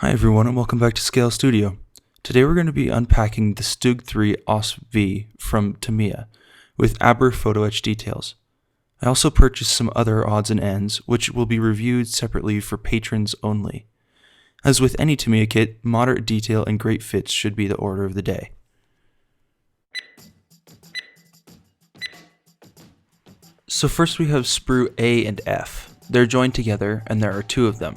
Hi everyone and welcome back to Scale Studio. Today we're going to be unpacking the StuG III ausf from Tamiya with ABER Photo-etch decals. I also purchased some other odds and ends which will be reviewed separately for patrons only. As with any Tamiya kit, moderate detail and great fits should be the order of the day. So first we have Sprue A and F. They're joined together and there are two of them.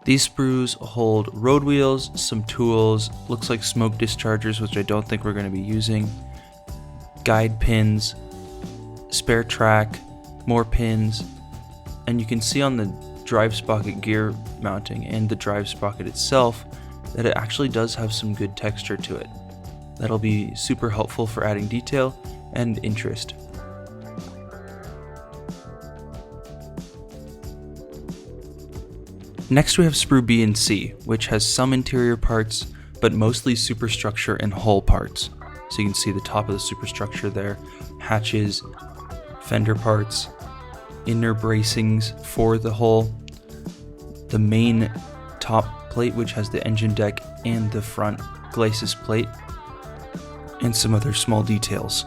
These sprues hold road wheels, some tools, looks like smoke dischargers, which I don't think we're going to be using, guide pins, spare track, more pins, and you can see on the drive sprocket gear mounting and the drive sprocket itself that it actually does have some good texture to it. That'll be super helpful for adding detail and interest. Next we have Sprue B and C, which has some interior parts, but mostly superstructure and hull parts. So you can see the top of the superstructure there, hatches, fender parts, inner bracings for the hull, the main top plate which has the engine deck and the front glacis plate, and some other small details.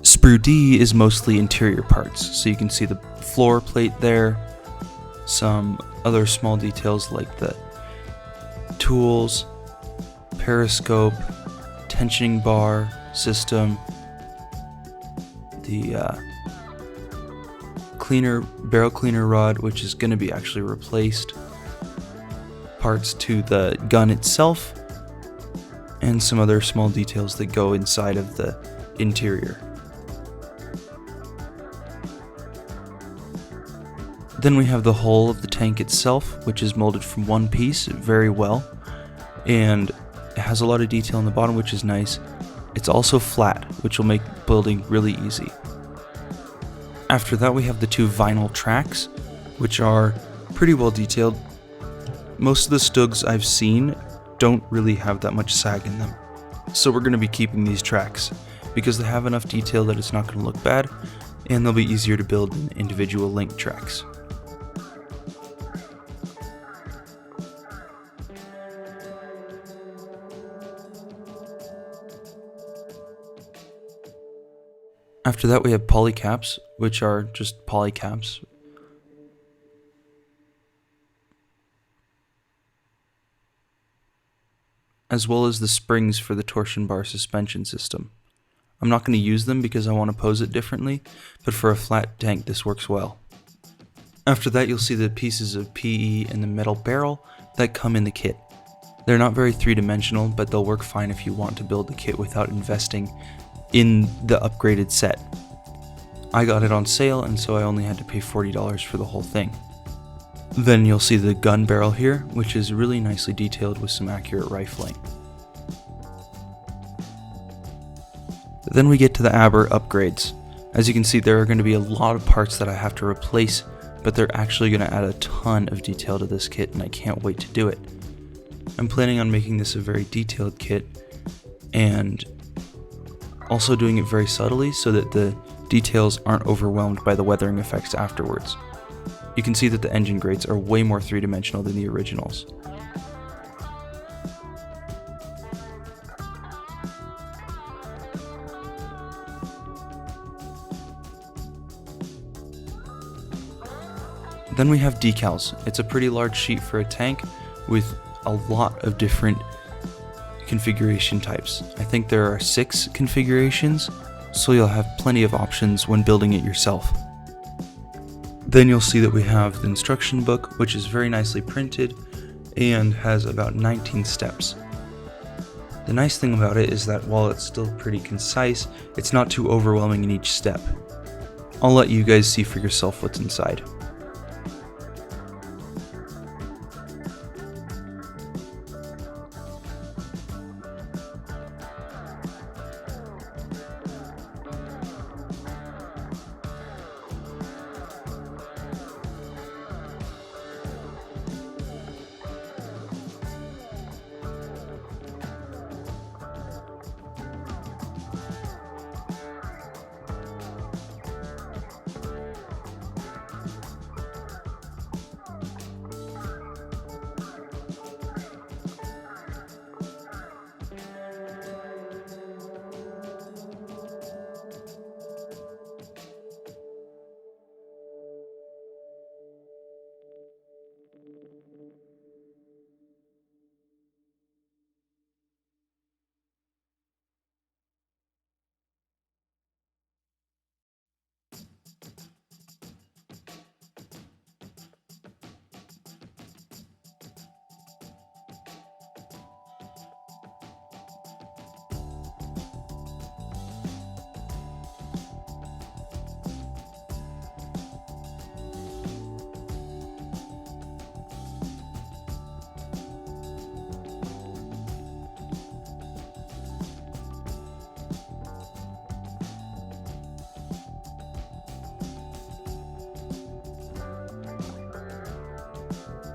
Sprue D is mostly interior parts, so you can see the floor plate there, some other small details like the tools, periscope, tensioning bar system, the barrel cleaner rod, which is going to be actually replaced, parts to the gun itself, and some other small details that go inside of the interior. Then we have the hull of the tank itself, which is molded from one piece very well, and it has a lot of detail on the bottom, which is nice. It's also flat, which will make building really easy. After that we have the two vinyl tracks, which are pretty well detailed. Most of the StuGs I've seen don't really have that much sag in them, so we're going to be keeping these tracks because they have enough detail that it's not going to look bad, and they'll be easier to build than individual link tracks. After that we have polycaps, which are just polycaps. As well as the springs for the torsion bar suspension system. I'm not going to use them because I want to pose it differently, but for a flat tank this works well. After that you'll see the pieces of PE and the metal barrel that come in the kit. They're not very three-dimensional, but they'll work fine if you want to build the kit without investing in the upgraded set. I got it on sale and so I only had to pay $40 for the whole thing. Then you'll see the gun barrel here, which is really nicely detailed with some accurate rifling. Then we get to the ABER upgrades. As you can see, there are going to be a lot of parts that I have to replace, but they're actually going to add a ton of detail to this kit and I can't wait to do it. I'm planning on making this a very detailed kit and also doing it very subtly so that the details aren't overwhelmed by the weathering effects afterwards. You can see that the engine grates are way more three-dimensional than the originals. Then we have decals. It's a pretty large sheet for a tank with a lot of different configuration types. I think there are 6 configurations, so you'll have plenty of options when building it yourself. Then you'll see that we have the instruction book, which is very nicely printed and has about 19 steps. The nice thing about it is that while it's still pretty concise, it's not too overwhelming in each step. I'll let you guys see for yourself what's inside.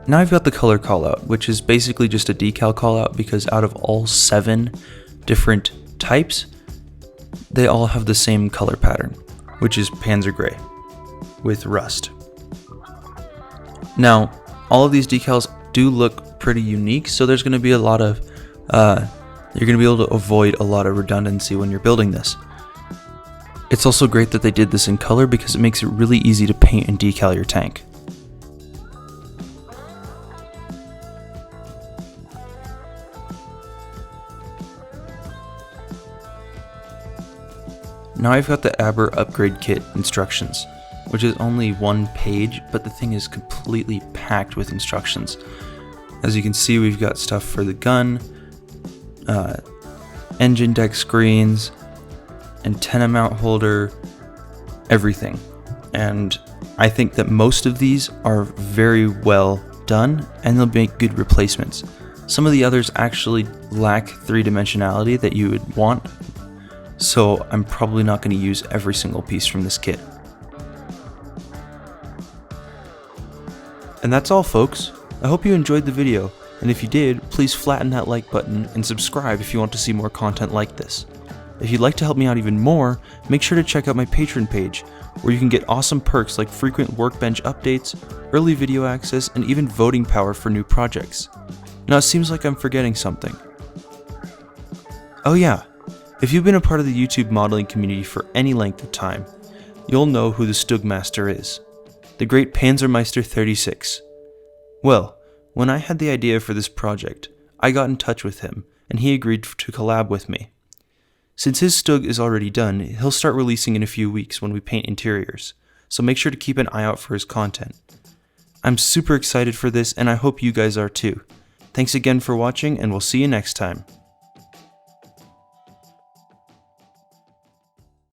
Now I've got the color callout, which is basically just a decal callout because out of all 7 different types, they all have the same color pattern, which is panzer gray with rust. Now, all of these decals do look pretty unique, so there's going to be a lot of, you're going to be able to avoid a lot of redundancy when you're building this. It's also great that they did this in color because it makes it really easy to paint and decal your tank. Now I've got the ABER upgrade kit instructions, which is only 1 page, but the thing is completely packed with instructions. As you can see, we've got stuff for the gun, engine deck screens, antenna mount holder, everything. And I think that most of these are very well done and they'll make good replacements. Some of the others actually lack 3-dimensionality that you would want, so I'm probably not going to use every single piece from this kit. And that's all, folks. I hope you enjoyed the video, and if you did, please flatten that like button and subscribe if you want to see more content like this. If you'd like to help me out even more, make sure to check out my Patreon page, where you can get awesome perks like frequent workbench updates, early video access, and even voting power for new projects. Now it seems like I'm forgetting something. Oh yeah, if you've been a part of the YouTube modeling community for any length of time, you'll know who the StuG master is, the great Panzermeister 36. Well, when I had the idea for this project, I got in touch with him, and he agreed to collab with me. Since his StuG is already done, he'll start releasing in a few weeks when we paint interiors, so make sure to keep an eye out for his content. I'm super excited for this, and I hope you guys are too. Thanks again for watching, and we'll see you next time.